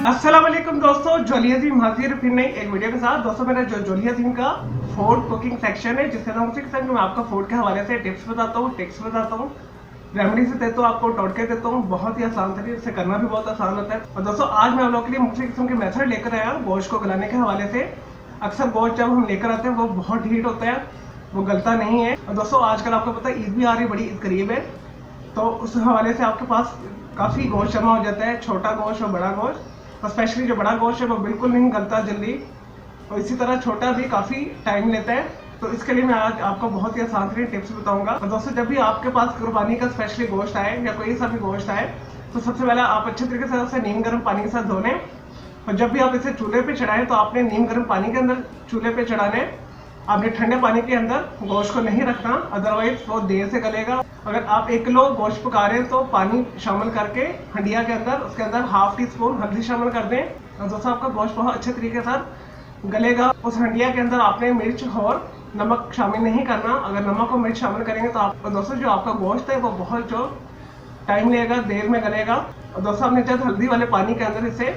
अस्सलाम वालेकुम दोस्तों, जोलिया जी हाजिर फिर नई एक वीडियो के साथ। दोस्तों मेरा जो जोलिया जी का फूड कुकिंग सेक्शन है, जिसके नाम से मैं आपको फूड के हवाले से टिप्स बताता हूँ, ट्रिक्स बताता हूँ, रेमेडीज देता हूँ, आपको टोटके देता हूँ। बहुत ही आसान तरीके से करना भी बहुत आसान होता है। और दोस्तों आज मैं आप लोगों के लिए मुख्तलिफ किस्म के मेथड लेकर आया गोश्त को गलाने के हवाले से। अक्सर गोश्त जब हम लेकर आते हैं वो बहुत हीट होता है, वो गलता नहीं है। और दोस्तों आजकल आपको पता है ईद भी आ रही, बड़ी ईद करीब है, तो उस हवाले से आपके पास काफ़ी गोश्त जमा हो जाता है, छोटा गोश्त और बड़ा गोश्त। और स्पेशली जो बड़ा गोश्त है वो बिल्कुल नहीं गलता जल्दी, और इसी तरह छोटा भी काफ़ी टाइम लेता है। तो इसके लिए मैं आज आपको बहुत ही आसान तरीके टिप्स बताऊंगा। और दोस्तों जब भी आपके पास कुर्बानी का स्पेशली गोश्त आए या कोई सा भी गोश्त आए, तो सबसे पहले आप अच्छे तरीके से उसे नीम गर्म पानी के साथ धो लें। और जब भी आप इसे चूल्हे पे चढ़ाएं तो आपने नीम गर्म पानी के अंदर चूल्हे पे चढ़ाने, आपने ठंडे पानी के अंदर गोश्त को नहीं रखना, अदरवाइज वो देर से गलेगा। अगर आप 1 किलो गोश्त पका रहे हैं तो पानी शामिल करके हंडिया के अंदर उसके अंदर ½ टीस्पून हल्दी शामिल कर दें, और दोस्तों आपका गोश्त बहुत अच्छे तरीके से गलेगा। उस हंडिया के अंदर आपने मिर्च और नमक शामिल नहीं करना। अगर नमक और मिर्च शामिल करेंगे तो आप दोस्तों जो आपका गोश्त है वो बहुत जो टाइम लेगा, देर में गलेगा। और दोस्तों आपने जब हल्दी वाले पानी के अंदर इसे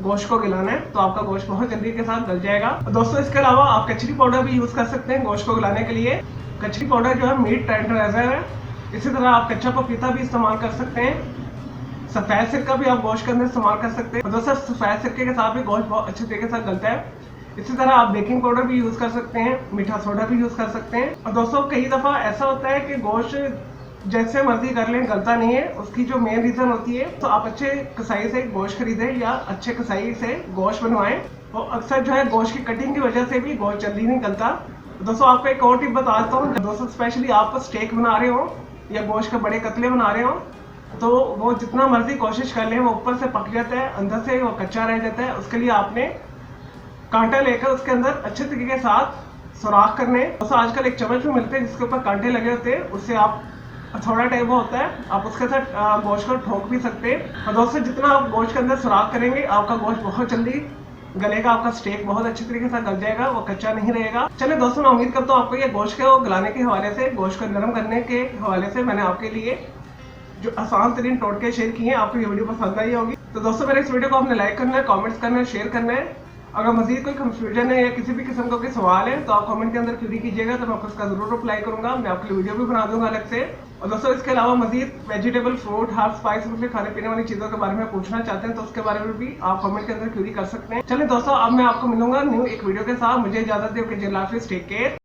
गोश्त को गलाना है तो आपका गोश्त बहुत जल्दी के साथ गल जाएगा। और दोस्तों इसके अलावा आप कचरी पाउडर भी यूज कर सकते हैं गोश्त को गलाने के लिए। कचरी पाउडर जो है मीट टेंडराइजर है। इसी तरह आप कच्चा पपीता भी इस्तेमाल कर सकते हैं। सफेद सिरका भी आप गोश्त के अंदर इस्तेमाल कर सकते हैं। और दोस्तों सफेद सिरके के साथ भी गोश्त बहुत अच्छे तरीके से गलता है। इसी तरह आप बेकिंग पाउडर भी यूज कर सकते हैं, मीठा सोडा भी यूज कर सकते हैं। और दोस्तों कई दफा ऐसा होता है कि गोश्त जैसे मर्जी कर लें गलता नहीं है। उसकी जो मेन रीजन होती है, तो आप अच्छे कसाई से गोश्त खरीदें या अच्छे कसाई से गोश्त बनवाएं। और अक्सर जो है गोश्त की कटिंग की वजह से भी गोश्त जल्दी नहीं गलता। दोस्तों आपको एक और टिप बताता हूँ। दोस्तों स्पेशली आप स्टेक बना रहे हो या गोश्त के बड़े कतले बना रहे हो, तो वो जितना मर्जी कोशिश कर लें वो ऊपर से पक जाता है, अंदर से वो कच्चा रह जाता है। उसके लिए आपने कांटा लेकर उसके अंदर अच्छे तरीके के साथ सुराख करने। दोस्तों आजकल एक चम्मच भी मिलते हैं जिसके ऊपर कांटे लगे होते हैं, उससे आप थोड़ा टाइम वो होता है, आप उसके साथ गोश्त को ठोक भी सकते हैं। और दोस्तों जितना आप गोश्त के अंदर सुराख करेंगे आपका गोश्त बहुत जल्दी गलेगा, आपका स्टेक बहुत अच्छी तरीके से गल जाएगा, वो कच्चा नहीं रहेगा। चलिए दोस्तों मैं उम्मीद करता हूँ आपको ये गोश्त को गलाने के हवाले से, गोश्त को नरम करने के हवाले से मैंने आपके लिए जो आसान तरीन टोटके शेयर किए हैं, आपको ये वीडियो पसंद आई होगी। तो दोस्तों मेरे इस वीडियो को आपने लाइक करना है, कमेंट्स करना है, शेयर करना है। अगर मजीद कोई कंफ्यूजन है या किसी भी किस्म का कोई सवाल है तो आप कमेंट के अंदर क्वेरी कीजिएगा, तो मैं आपको उसका जरूर रिप्लाई करूंगा। मैं आपके लिए वीडियो भी बना दूंगा अलग से। और दोस्तों इसके अलावा मजीद वेजिटेबल, फ्रूट, हर्ब, स्पाइस, मतलब खाने पीने वाली चीजों के बारे में पूछना चाहते हैं तो उसके बारे में भी आप कमेंट के अंदर क्वेरी कर सकते हैं। चलिए दोस्तों अब मैं आपको मिलूंगा न्यू एक वीडियो के साथ। मुझे इजाजत दे, टेक केयर।